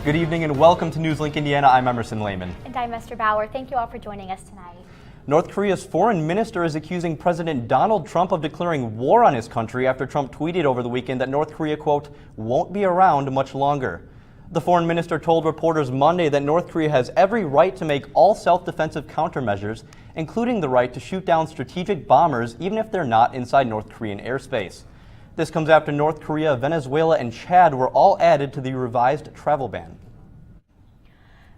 Good evening and welcome to NewsLink Indiana. I'm Emerson Lehman. And I'm Esther Bauer. Thank you all for joining us tonight. North Korea's foreign minister is accusing President Donald Trump of declaring war on his country after Trump tweeted over the weekend that North Korea, quote, won't be around much longer. The foreign minister told reporters Monday that North Korea has every right to make all self-defensive countermeasures, including the right to shoot down strategic bombers even if they're not inside North Korean airspace. This comes after North Korea, Venezuela, and Chad were all added to the revised travel ban.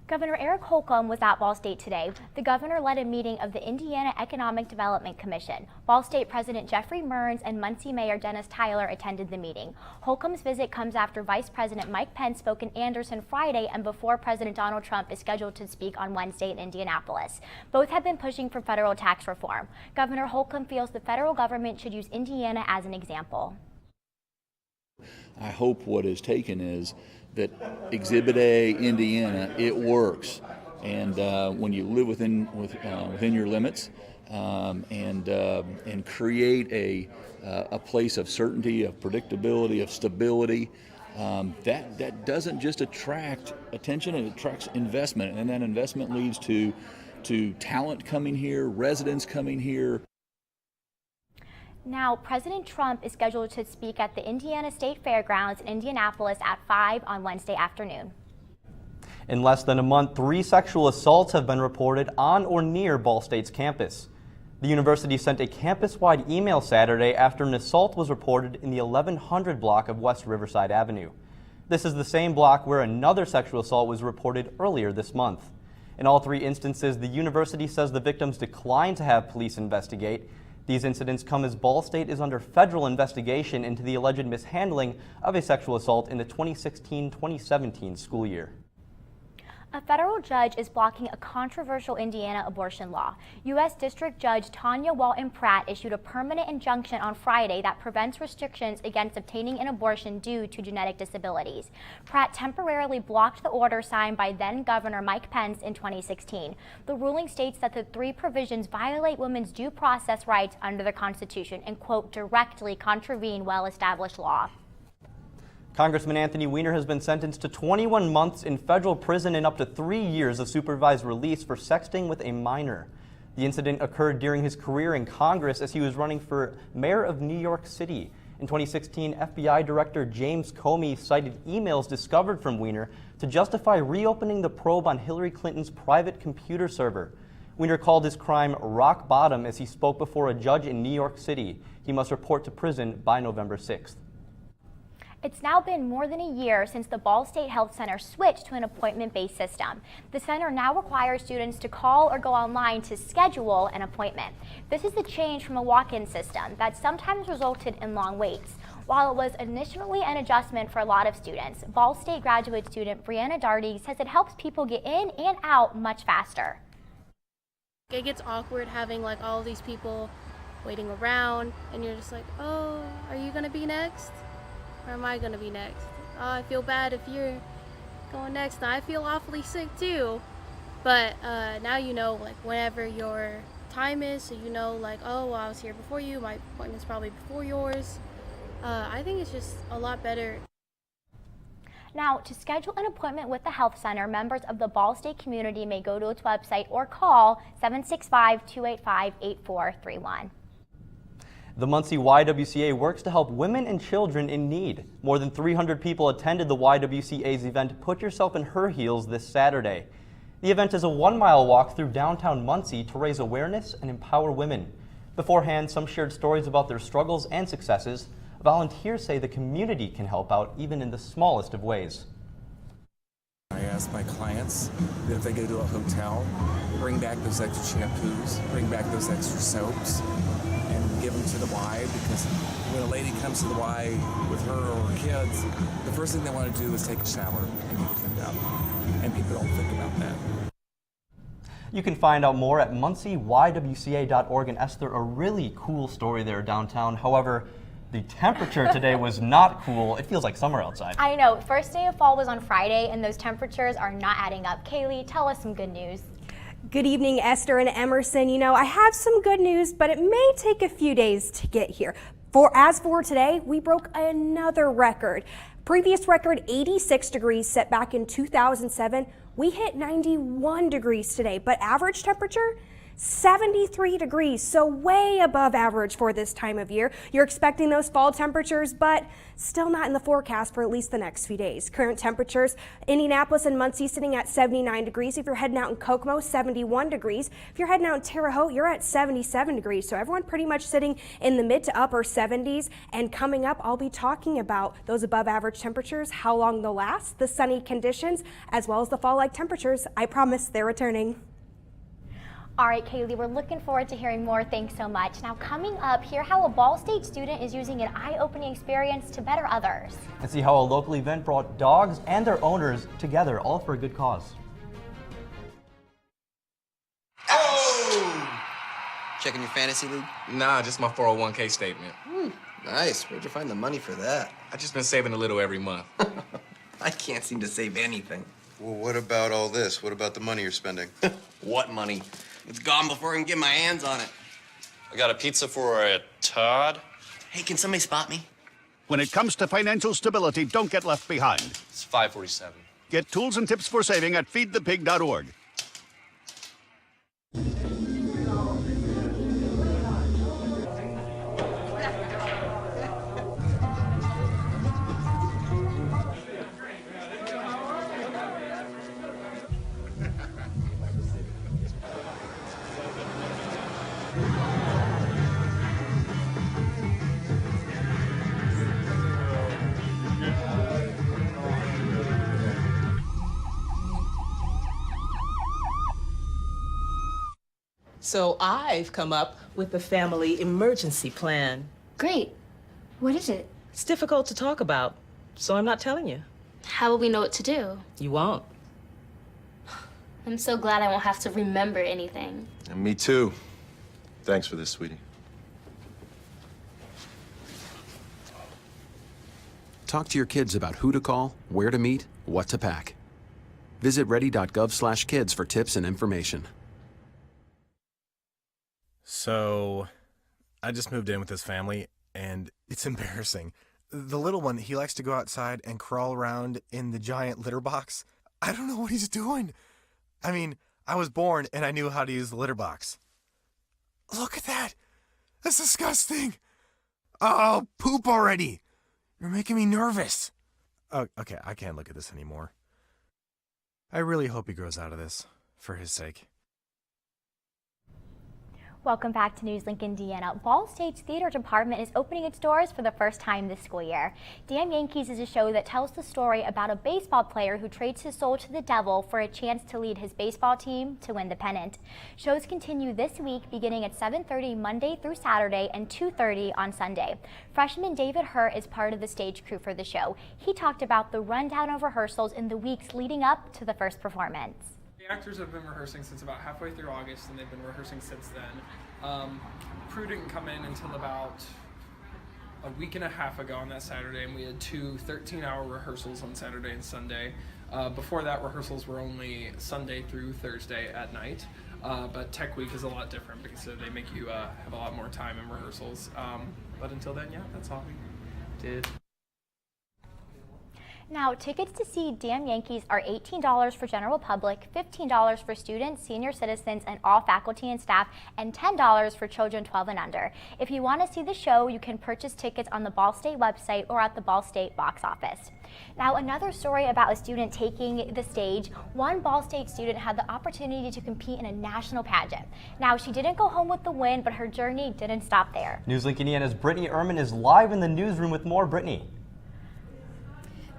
Governor Eric Holcomb was at Ball State today. The governor led a meeting of the Indiana Economic Development Commission. Ball State President Jeffrey Mearns and Muncie Mayor Dennis Tyler attended the meeting. Holcomb's visit comes after Vice President Mike Pence spoke in Anderson Friday and before President Donald Trump is scheduled to speak on Wednesday in Indianapolis. Both have been pushing for federal tax reform. Governor Holcomb feels the federal government should use Indiana as an example. I hope what is taken is that Exhibit A, Indiana, it works, and when you live within your limits and create a place of certainty, of predictability, of stability, that doesn't just attract attention; it attracts investment, and that investment leads to talent coming here, residents coming here. Now, President Trump is scheduled to speak at the Indiana State Fairgrounds in Indianapolis at 5 on Wednesday afternoon. In less than a month, 3 sexual assaults have been reported on or near Ball State's campus. The university sent a campus-wide email Saturday after an assault was reported in the 1100 block of West Riverside Avenue. This is the same block where another sexual assault was reported earlier this month. In all 3 instances, the university says the victims declined to have police investigate. These incidents come as Ball State is under federal investigation into the alleged mishandling of a sexual assault in the 2016-2017 school year. A federal judge is blocking a controversial Indiana abortion law. U.S. District Judge Tanya Walton Pratt issued a permanent injunction on Friday that prevents restrictions against obtaining an abortion due to genetic disabilities. Pratt temporarily blocked the order signed by then-Governor Mike Pence in 2016. The ruling states that the 3 provisions violate women's due process rights under the Constitution and, quote, directly contravene well-established law. Congressman Anthony Weiner has been sentenced to 21 months in federal prison and up to 3 years of supervised release for sexting with a minor. The incident occurred during his career in Congress as he was running for mayor of New York City. In 2016, FBI Director James Comey cited emails discovered from Weiner to justify reopening the probe on Hillary Clinton's private computer server. Weiner called his crime rock bottom as he spoke before a judge in New York City. He must report to prison by November 6th. It's now been more than a year since the Ball State Health Center switched to an appointment-based system. The center now requires students to call or go online to schedule an appointment. This is a change from a walk-in system that sometimes resulted in long waits. While it was initially an adjustment for a lot of students, Ball State graduate student Brianna Darty says it helps people get in and out much faster. It gets awkward having like all of these people waiting around and you're just like, oh, are you gonna be next? Or am I gonna be next? Oh, I feel bad if you're going next. Now, I feel awfully sick too, but now you know, like, whenever your time is, so you know, like, oh, well, I was here before you, my appointment's probably before yours. I think it's just a lot better. Now, to schedule an appointment with the health center, members of the Ball State community may go to its website or call 765-285-8431. The Muncie YWCA works to help women and children in need. More than 300 people attended the YWCA's event Put Yourself in Her Heels this Saturday. The event is a 1-mile walk through downtown Muncie to raise awareness and empower women. Beforehand, some shared stories about their struggles and successes. Volunteers say the community can help out even in the smallest of ways. I ask my clients that if they go to a hotel, bring back those extra shampoos, bring back those extra soaps, and give them to the Y, because when a lady comes to the Y with her or her kids, the first thing they want to do is take a shower and get cleaned up. And people don't think about that. You can find out more at muncieywca.org. And Esther, a really cool story there downtown. However, the temperature today was not cool. It feels like summer outside. I know. First day of fall was on Friday, and those temperatures are not adding up. Kaylee, tell us some good news. Good evening, Esther and Emerson. You know, I have some good news, but it may take a few days to get here. As for today, we broke another record. Previous record 86 degrees set back in 2007. We hit 91 degrees today, but average temperature 73 degrees, so way above average for this time of year. You're expecting those fall temperatures, but still not in the forecast for at least the next few days. Current temperatures, Indianapolis and Muncie sitting at 79 degrees. If you're heading out in Kokomo, 71 degrees. If you're heading out in Terre Haute, you're at 77 degrees. So everyone pretty much sitting in the mid to upper 70s. And coming up, I'll be talking about those above average temperatures, how long they'll last, the sunny conditions, as well as the fall-like temperatures. I promise they're returning. All right, Kaylee, we're looking forward to hearing more. Thanks so much. Now, coming up, hear how a Ball State student is using an eye-opening experience to better others. And see how a local event brought dogs and their owners together, all for a good cause. Oh! Checking your fantasy league? Nah, just my 401k statement. Nice. Where'd you find the money for that? I just been saving a little every month. I can't seem to save anything. Well, what about all this? What about the money you're spending? What money? It's gone before I can get my hands on it. I got a pizza for a Todd. Hey, can somebody spot me? When it comes to financial stability, don't get left behind. It's 547. Get tools and tips for saving at feedthepig.org. So I've come up with a family emergency plan. Great. What is it? It's difficult to talk about, so I'm not telling you. How will we know what to do? You won't. I'm so glad I won't have to remember anything. And me too. Thanks for this, sweetie. Talk to your kids about who to call, where to meet, what to pack. Visit ready.gov/kids for tips and information. So, I just moved in with this family, and it's embarrassing. The little one, he likes to go outside and crawl around in the giant litter box. I don't know what he's doing. I mean, I was born and I knew how to use the litter box. Look at that! That's disgusting! Oh, poop already! You're making me nervous. Oh, okay, I can't look at this anymore. I really hope he grows out of this, for his sake. Welcome back to NewsLink Indiana. Ball State's theater department is opening its doors for the first time this school year. Damn Yankees is a show that tells the story about a baseball player who trades his soul to the devil for a chance to lead his baseball team to win the pennant. Shows continue this week beginning at 7:30 Monday through Saturday and 2:30 on Sunday. Freshman David Hurt is part of the stage crew for the show. He talked about the rundown of rehearsals in the weeks leading up to the first performance. The actors have been rehearsing since about halfway through August, and they've been rehearsing since then. Crew didn't come in until about a week and a half ago on that Saturday, and we had two 13-hour rehearsals on Saturday and Sunday. Before that, rehearsals were only Sunday through Thursday at night. But Tech Week is a lot different because they make you have a lot more time in rehearsals. But until then, yeah, that's all we did. Now, tickets to see Damn Yankees are $18 for general public, $15 for students, senior citizens, and all faculty and staff, and $10 for children 12 and under. If you want to see the show, you can purchase tickets on the Ball State website or at the Ball State box office. Now, another story about a student taking the stage. One Ball State student had the opportunity to compete in a national pageant. Now, she didn't go home with the win, but her journey didn't stop there. NewsLink Indiana's Brittany Ehrman is live in the newsroom with more. Brittany.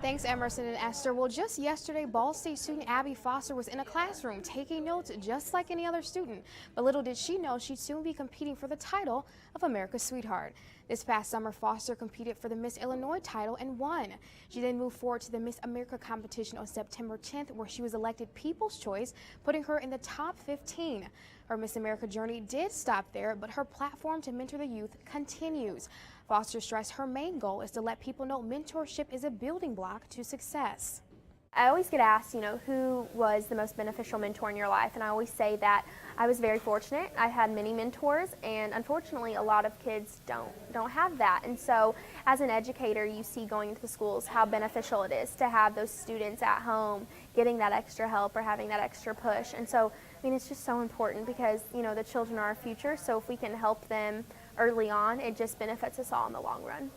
Thanks, Emerson and Esther. Well, just yesterday, Ball State student Abby Foster was in a classroom taking notes just like any other student. But little did she know she'd soon be competing for the title of America's Sweetheart. This past summer, Foster competed for the Miss Illinois title and won. She then moved forward to the Miss America competition on September 10th, where she was elected People's Choice, putting her in the top 15. Her Miss America journey did stop there, but her platform to mentor the youth continues. Foster stressed her main goal is to let people know mentorship is a building block to success. I always get asked, who was the most beneficial mentor in your life? And I always say that I was very fortunate. I had many mentors, and unfortunately, a lot of kids don't have that. And so, as an educator, you see going into the schools how beneficial it is to have those students at home getting that extra help or having that extra push. And so, it's just so important because, the children are our future. So if we can help them early on, it just benefits us all in the long run.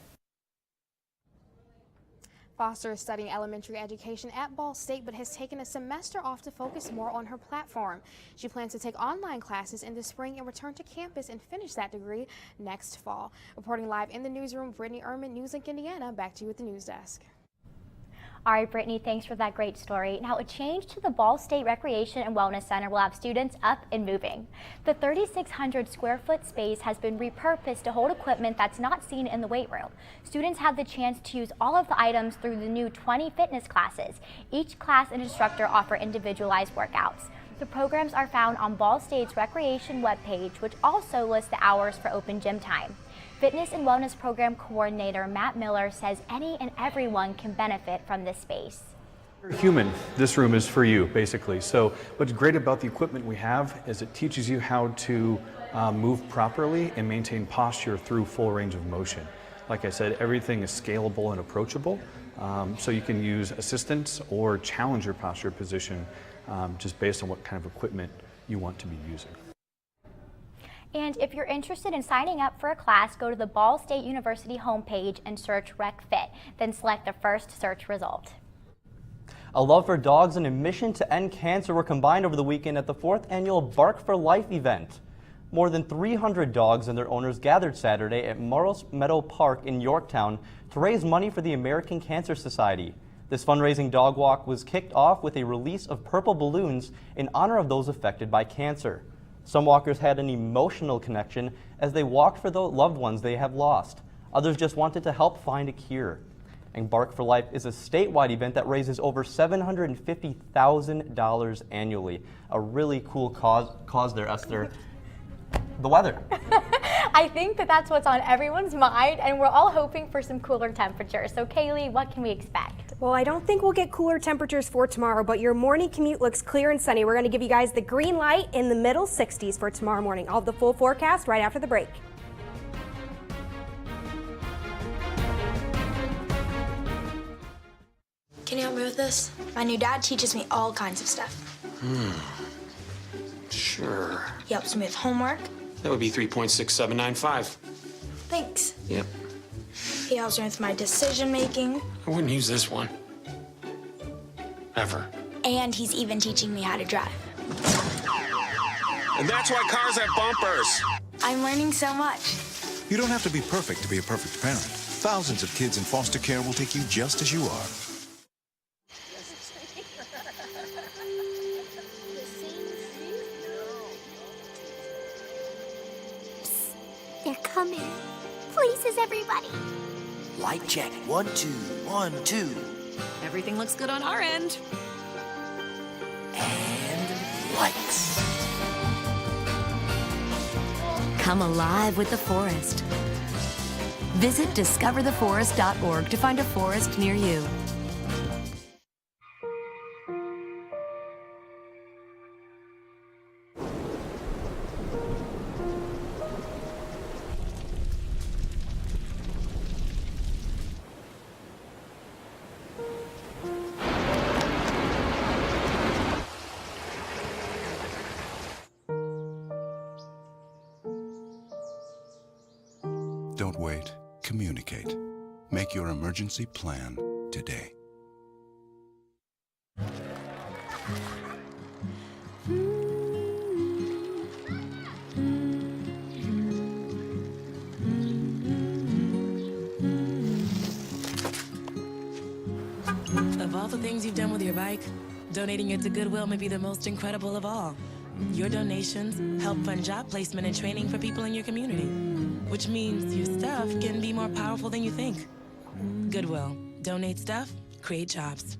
Foster is studying elementary education at Ball State, but has taken a semester off to focus more on her platform. She plans to take online classes in the spring and return to campus and finish that degree next fall. Reporting live in the newsroom, Brittany Ehrman, NewsLink, Indiana. Back to you at the news desk. All right, Brittany, thanks for that great story. Now, a change to the Ball State Recreation and Wellness Center will have students up and moving. The 3,600 square foot space has been repurposed to hold equipment that's not seen in the weight room. Students have the chance to use all of the items through the new 20 fitness classes. Each class and instructor offer individualized workouts. The programs are found on Ball State's recreation webpage, which also lists the hours for open gym time. Fitness and Wellness Program Coordinator Matt Miller says any and everyone can benefit from this space. You're human. This room is for you, basically. So what's great about the equipment we have is it teaches you how to move properly and maintain posture through full range of motion. Like I said, everything is scalable and approachable, so you can use assistance or challenge your posture position just based on what kind of equipment you want to be using. And if you're interested in signing up for a class, go to the Ball State University homepage and search RecFit, then select the first search result. A love for dogs and a mission to end cancer were combined over the weekend at the 4th annual Bark for Life event. More than 300 dogs and their owners gathered Saturday at Morris Meadow Park in Yorktown to raise money for the American Cancer Society. This fundraising dog walk was kicked off with a release of purple balloons in honor of those affected by cancer. Some walkers had an emotional connection as they walked for the loved ones they have lost. Others just wanted to help find a cure. And Bark for Life is a statewide event that raises over $750,000 annually. A really cool cause there, Esther. The weather. I think that's what's on everyone's mind, and we're all hoping for some cooler temperatures. So Kaylee, what can we expect? Well, I don't think we'll get cooler temperatures for tomorrow, but your morning commute looks clear and sunny. We're going to give you guys the green light in the middle 60s for tomorrow morning. I'll have the full forecast right after the break. Can you help me with this? My new dad teaches me all kinds of stuff. Sure. He helps me with homework. That would be 3.6795. Thanks. Yep. He helps me with my decision making. I wouldn't use this one. Ever. And he's even teaching me how to drive. And that's why cars have bumpers. I'm learning so much. You don't have to be perfect to be a perfect parent. Thousands of kids in foster care will take you just as you are. They're coming. Places, everybody. Light check. 1, 2, 1, 2. Everything looks good on our end. And lights. Come alive with the forest. Visit discovertheforest.org to find a forest near you. Don't wait. Communicate. Make your emergency plan today. Of all the things you've done with your bike, donating it to Goodwill may be the most incredible of all. Your donations help fund job placement and training for people in your community, which means your stuff can be more powerful than you think. Goodwill. Donate stuff, create jobs.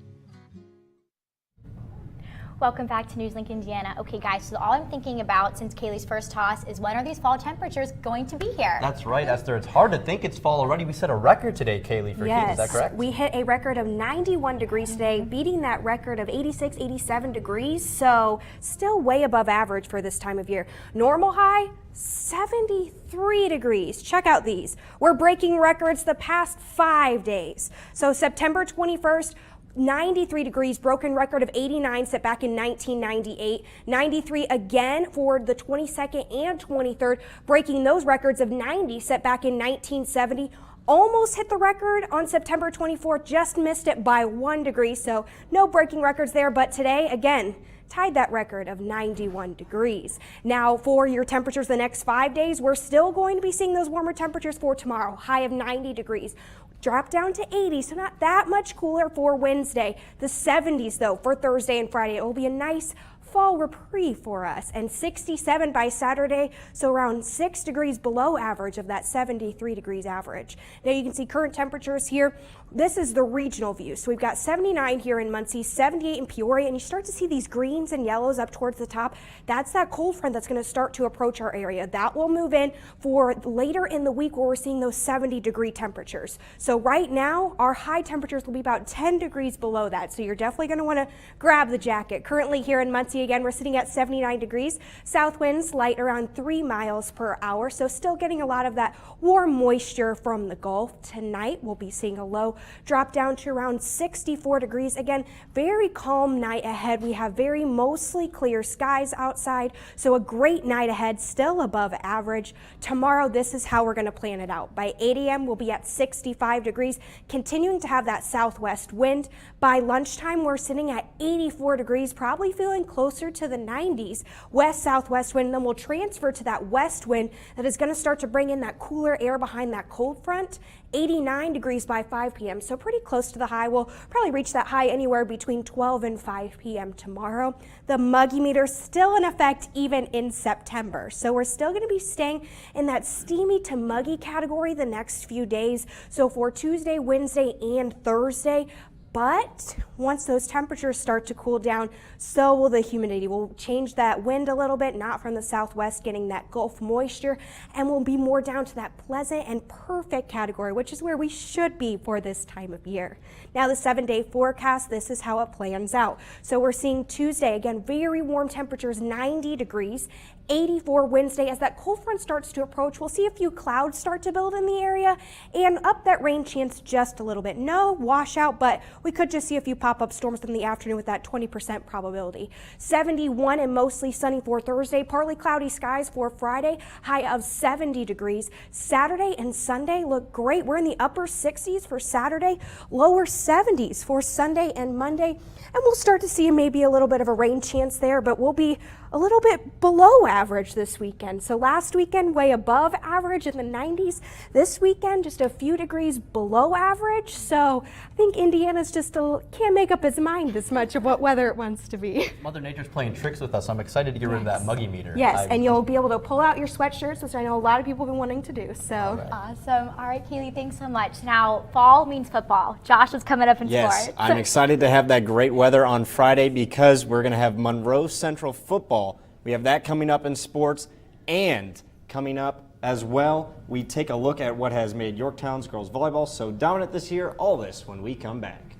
Welcome back to NewsLink Indiana. Okay guys, so all I'm thinking about since Kaylee's first toss is when are these fall temperatures going to be here? That's right, Esther. It's hard to think it's fall already. We set a record today, Kaylee, for heat. Is that correct? We hit a record of 91 degrees today, beating that record of 86, 87 degrees. So still way above average for this time of year. Normal high, 73 degrees. Check out these. We're breaking records the past 5 days. So September 21st, 93 degrees, broken record of 89 set back in 1998. 93 again for the 22nd and 23rd, breaking those records of 90 set back in 1970. Almost hit the record on September 24th, just missed it by 1 degree, so no breaking records there. But today, again, tied that record of 91 degrees. Now for your temperatures the next 5 days, we're still going to be seeing those warmer temperatures for tomorrow, high of 90 degrees. Drop down to 80, so not that much cooler for Wednesday. The 70s though for Thursday and Friday. It will be a nice fall reprieve for us, and 67 by Saturday, so around 6 degrees below average of that 73 degrees average. Now you can see current temperatures here. This is the regional view. So we've got 79 here in Muncie, 78 in Peoria, and you start to see these greens and yellows up towards the top. That's that cold front that's going to start to approach our area. That will move in for later in the week where we're seeing those 70-degree temperatures. So right now, our high temperatures will be about 10 degrees below that. So you're definitely going to want to grab the jacket. Currently here in Muncie, again, we're sitting at 79 degrees. South winds light around 3 miles per hour. So still getting a lot of that warm moisture from the Gulf. Tonight, we'll be seeing a low drop down to around 64 degrees. Again, very calm night ahead. We have very mostly clear skies outside, so a great night ahead, still above average. Tomorrow, this is how we're going to plan it out. By 8 a.m., we'll be at 65 degrees, continuing to have that southwest wind. By lunchtime, we're sitting at 84 degrees, probably feeling closer to the 90s. West-southwest wind, then we'll transfer to that west wind that is going to start to bring in that cooler air behind that cold front. 89 degrees by 5 p.m., so pretty close to the high. We'll probably reach that high anywhere between 12 and 5 p.m. tomorrow. The muggy meter still in effect even in September, so we're still going to be staying in that steamy to muggy category the next few days. So for Tuesday, Wednesday, and Thursday. But once those temperatures start to cool down, so will the humidity. We'll change that wind a little bit, not from the southwest, getting that Gulf moisture, and we'll be more down to that pleasant and perfect category, which is where we should be for this time of year. Now the 7-day forecast, this is how it plans out. So we're seeing Tuesday, again, very warm temperatures, 90 degrees. 84 Wednesday. As that cold front starts to approach, we'll see a few clouds start to build in the area and up that rain chance just a little bit. No washout, but we could just see a few pop-up storms in the afternoon with that 20% probability. 71 and mostly sunny for Thursday. Partly cloudy skies for Friday. High of 70 degrees. Saturday and Sunday look great. We're in the upper 60s for Saturday, lower 70s for Sunday and Monday. And we'll start to see maybe a little bit of a rain chance there, but we'll be a little bit below average this weekend. So last weekend, way above average in the 90s. This weekend, just a few degrees below average. So I think Indiana's just can't make up its mind this much of what weather it wants to be. Mother Nature's playing tricks with us. I'm excited to get rid of that muggy meter. Yes, and you'll be able to pull out your sweatshirts, which I know a lot of people have been wanting to do. So Awesome. All right, Kaylee, thanks so much. Now, fall means football. Josh is coming up in Yes, sports. I'm excited to have that great weather on Friday because we're going to have Monroe Central football. We have that coming up in sports, and coming up as well, we take a look at what has made Yorktown's girls volleyball so dominant this year. All this when we come back.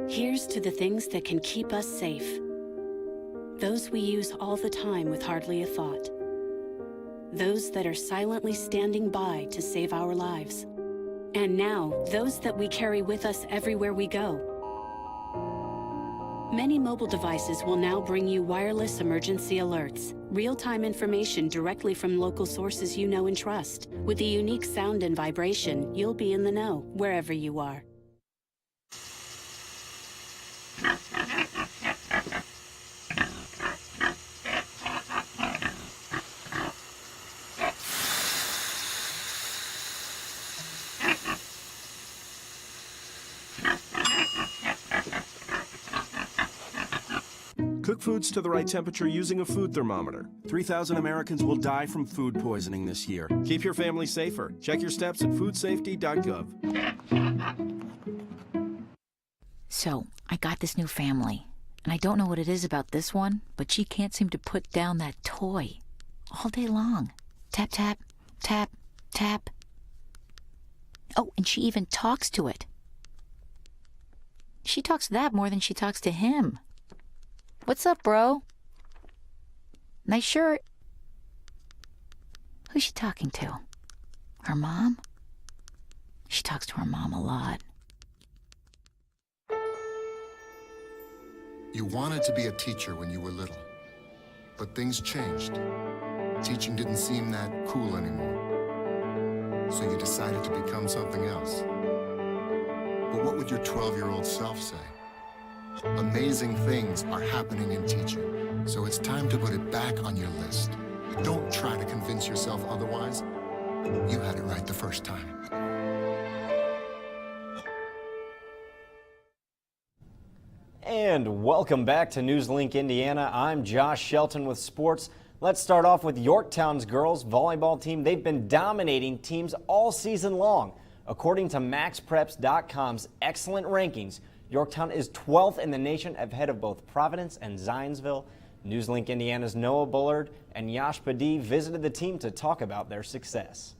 Here's to the things that can keep us safe. Those we use all the time with hardly a thought. Those that are silently standing by to save our lives. And now, those that we carry with us everywhere we go. Many mobile devices will now bring you wireless emergency alerts, real-time information directly from local sources you know and trust. With the unique sound and vibration, you'll be in the know wherever you are. Cook foods to the right temperature using a food thermometer. 3,000 Americans will die from food poisoning this year. Keep your family safer. Check your steps at foodsafety.gov. So, I got this new family, and I don't know what it is about this one, but she can't seem to put down that toy all day long. Tap, tap, tap, tap. Oh, and she even talks to it. She talks to that more than she talks to him. What's up, bro? Nice shirt. Who's she talking to? Her mom? She talks to her mom a lot. You wanted to be a teacher when you were little, but things changed. Teaching didn't seem that cool anymore, so you decided to become something else. But what would your 12-year-old self say? Amazing things are happening in teaching, so it's time to put it back on your list. Don't try to convince yourself otherwise. You had it right the first time. And welcome back to NewsLink Indiana. I'm Josh Shelton with sports. Let's start off with Yorktown's girls volleyball team. They've been dominating teams all season long. According to MaxPreps.com's excellent rankings, Yorktown is 12th in the nation ahead of both Providence and Zionsville. NewsLink Indiana's Noah Bullard and Yash Padee visited the team to talk about their success.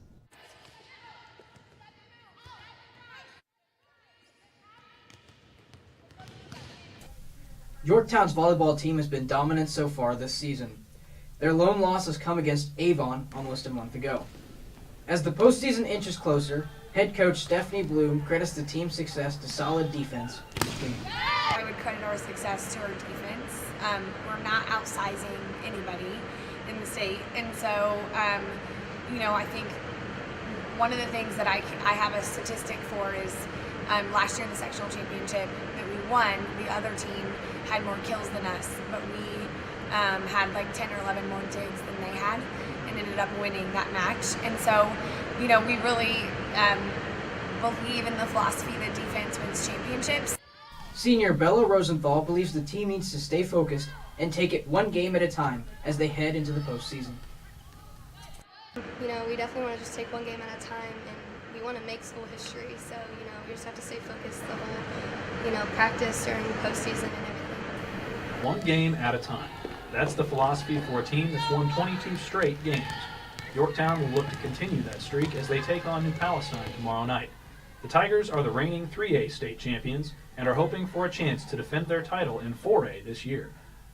Yorktown's volleyball team has been dominant so far this season. Their lone loss has come against Avon almost a month ago. As the postseason inches closer, head coach Stephanie Bloom credits the team's success to solid defense. I would credit our success to our defense. We're not outsizing anybody in the state, and so I think one of the things that I have a statistic for is last year in the sectional championship that we won, the other team had more kills than us, but we had like 10 or 11 more digs than they had and ended up winning that match. And so, we really believe in the philosophy that defense wins championships. Senior Bella Rosenthal believes the team needs to stay focused and take it one game at a time as they head into the postseason. We definitely want to just take one game at a time, and we want to make school history. So, we just have to stay focused the whole, practice during the postseason and everything. One game at a time. That's the philosophy for a team that's won 22 straight games. Yorktown will look to continue that streak as they take on New Palestine tomorrow night. The Tigers are the reigning 3A state champions and are hoping for a chance to defend their title in 4A this year.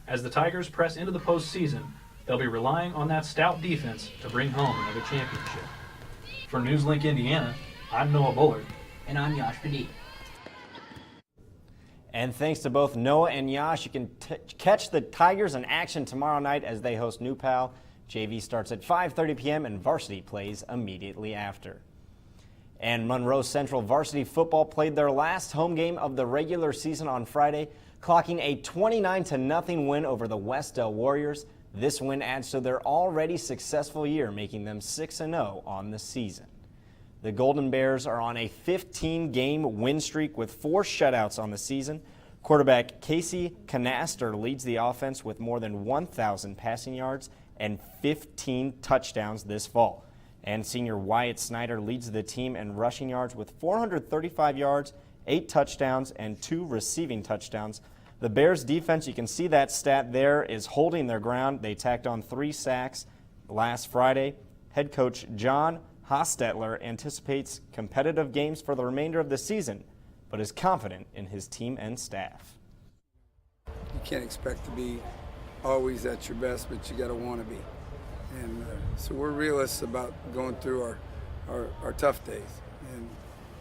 As the Tigers press into the postseason, they'll be relying on that stout defense to bring home another championship. For NewsLink Indiana, I'm Noah Bullard. And I'm Yash Padee. And thanks to both Noah and Yash, you can catch the Tigers in action tomorrow night as they host New Pal. JV starts at 5:30 p.m. and varsity plays immediately after. And Monroe Central varsity football played their last home game of the regular season on Friday, clocking a 29-0 win over the Westdale Warriors. This win adds to their already successful year, making them 6-0 on the season. The Golden Bears are on a 15-game win streak with 4 shutouts on the season. Quarterback Casey Canaster leads the offense with more than 1,000 passing yards and 15 touchdowns this fall. And senior Wyatt Snyder leads the team in rushing yards with 435 yards, 8 touchdowns, and 2 receiving touchdowns. The Bears defense, you can see that stat there, is holding their ground. They tacked on 3 sacks last Friday. Head coach John Hostetler anticipates competitive games for the remainder of the season, but is confident in his team and staff. You can't expect to be always at your best, but you got to want to be. And so we're realists about going through our tough days and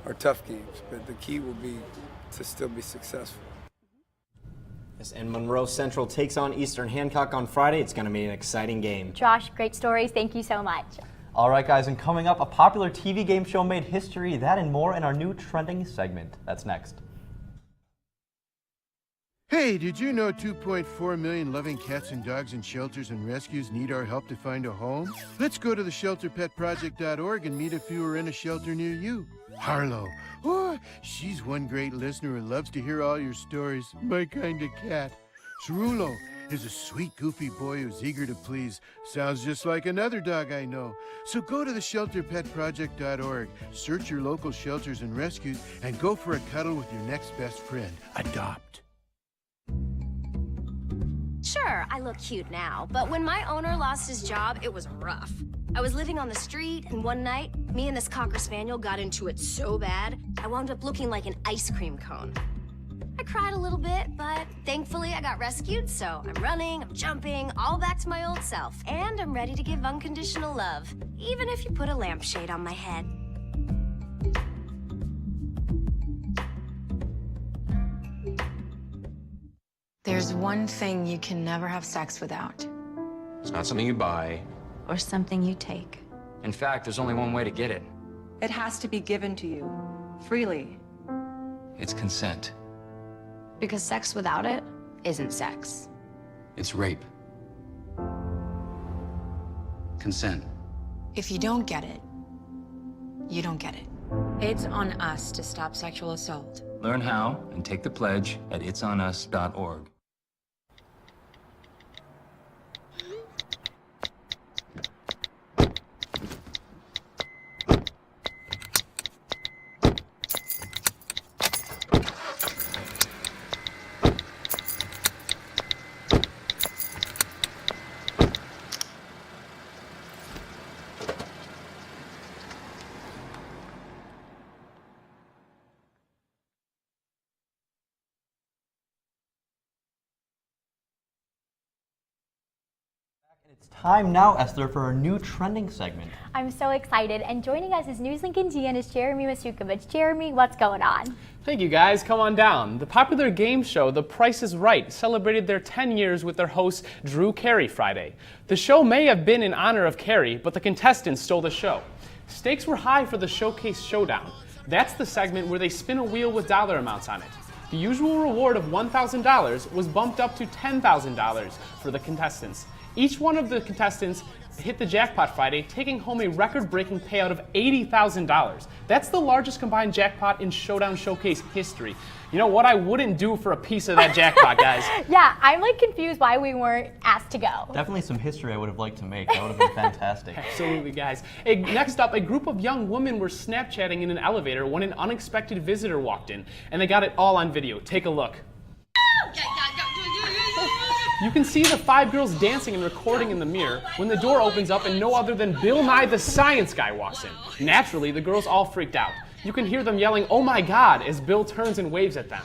our tough games, but the key will be to still be successful. Yes, and Monroe Central takes on Eastern Hancock on Friday. It's going to be an exciting game. Josh, great stories. Thank you so much. All right, guys, and coming up, a popular TV game show made history. That and more in our new trending segment. That's next. Hey, did you know 2.4 million loving cats and dogs in shelters and rescues need our help to find a home? Let's go to theshelterpetproject.org and meet if you are in a shelter near you. Harlow, oh, she's one great listener who loves to hear all your stories. My kind of cat. Cerulo, is a sweet, goofy boy who's eager to please. Sounds just like another dog I know. So go to theshelterpetproject.org, search your local shelters and rescues, and go for a cuddle with your next best friend. Adopt. Sure, I look cute now, but when my owner lost his job, it was rough. I was living on the street, and one night, me and this Cocker Spaniel got into it so bad, I wound up looking like an ice cream cone. I cried a little bit, but thankfully I got rescued, so I'm running, I'm jumping, all back to my old self, and I'm ready to give unconditional love, even if you put a lampshade on my head. There's one thing you can never have sex without. It's not something you buy. Or something you take. In fact, there's only one way to get it. It has to be given to you, freely. It's consent. Because sex without it isn't sex. It's rape. Consent. If you don't get it, you don't get it. It's on us to stop sexual assault. Learn how and take the pledge at itsonus.org. It's time now, Esther, for our new trending segment. I'm so excited, and joining us is NewsLink Indiana's Jeremy Masukovich. Jeremy, what's going on? Thank you, guys. Come on down. The popular game show The Price is Right celebrated their 10 years with their host, Drew Carey, Friday. The show may have been in honor of Carey, but the contestants stole the show. Stakes were high for the Showcase Showdown. That's the segment where they spin a wheel with dollar amounts on it. The usual reward of $1,000 was bumped up to $10,000 for the contestants. Each one of the contestants hit the jackpot Friday, taking home a record-breaking payout of $80,000. That's the largest combined jackpot in Showdown Showcase history. You know what I wouldn't do for a piece of that jackpot, guys? Yeah, I'm like confused why we weren't asked to go. Definitely some history I would have liked to make. That would have been fantastic. Absolutely, guys. Next up, a group of young women were Snapchatting in an elevator when an unexpected visitor walked in, and they got it all on video. Take a look. You can see the 5 girls dancing and recording in the mirror when the door opens up and no other than Bill Nye the Science Guy walks in. Naturally, the girls all freaked out. You can hear them yelling, "Oh my God," as Bill turns and waves at them.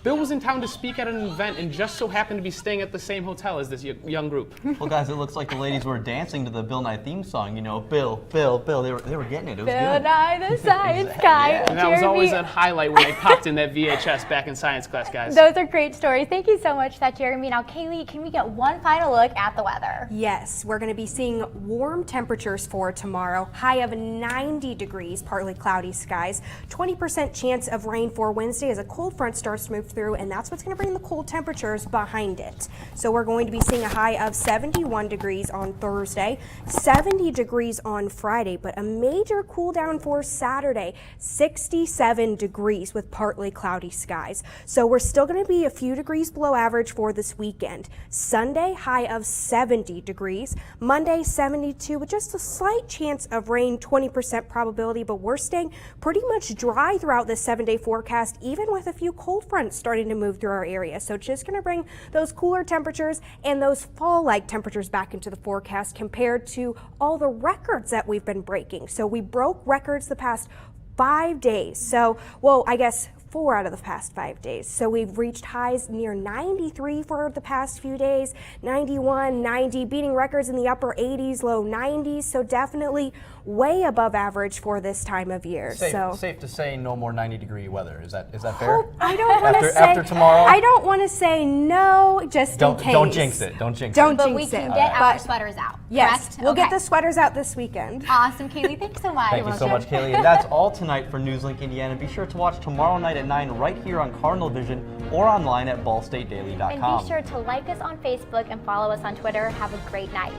Bill was in town to speak at an event and just so happened to be staying at the same hotel as this young group. Well, guys, it looks like the ladies were dancing to the Bill Nye theme song. You know, Bill, Bill, Bill. They were getting it. It was Bill good. Nye the Science Guy. Yeah. And that was always a highlight when they popped in that VHS back in science class, guys. Those are great stories. Thank you so much for that, Jeremy. Now, Kaylee, can we get one final look at the weather? Yes, we're going to be seeing warm temperatures for tomorrow. High of 90 degrees, partly cloudy skies. 20% chance of rain for Wednesday as a cold front starts to move through, and that's what's going to bring the cold temperatures behind it. So we're going to be seeing a high of 71 degrees on Thursday, 70 degrees on Friday, but a major cool down for Saturday, 67 degrees with partly cloudy skies. So we're still going to be a few degrees below average for this weekend. Sunday, high of 70 degrees. Monday, 72 with just a slight chance of rain, 20% probability, but we're staying pretty much dry throughout this 7-day forecast, even with a few cold fronts starting to move through our area. So just going to bring those cooler temperatures and those fall-like temperatures back into the forecast compared to all the records that we've been breaking. So we broke records the past 5 days. So, well, I guess 4 out of the past 5 days. So we've reached highs near 93 for the past few days, 91, 90, beating records in the upper 80s, low 90s. So definitely way above average for this time of year. Safe to say no more 90-degree weather. Is that fair? I don't want to say after tomorrow. I don't want to say no, just in case. Don't jinx it. Don't jinx Don't it. But we jinx can it. get our sweaters out. Yes, correct? we'll Okay. get the sweaters out this weekend. Awesome, Kaylee. Thanks so much. Thank you so much, Kaylee. And that's all tonight for NewsLink Indiana. Be sure to watch tomorrow night at 9 right here on Cardinal Vision or online at ballstatedaily.com. And be sure to like us on Facebook and follow us on Twitter. Have a great night.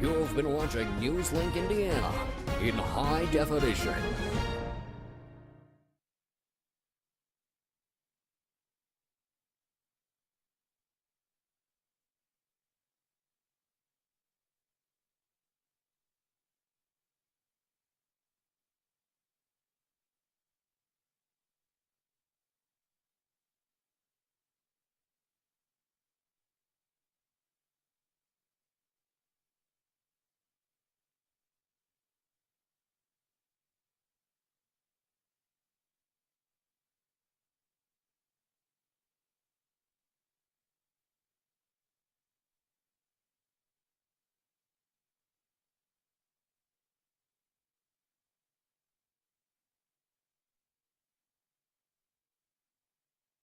Your You've been watching NewsLink Indiana in high definition.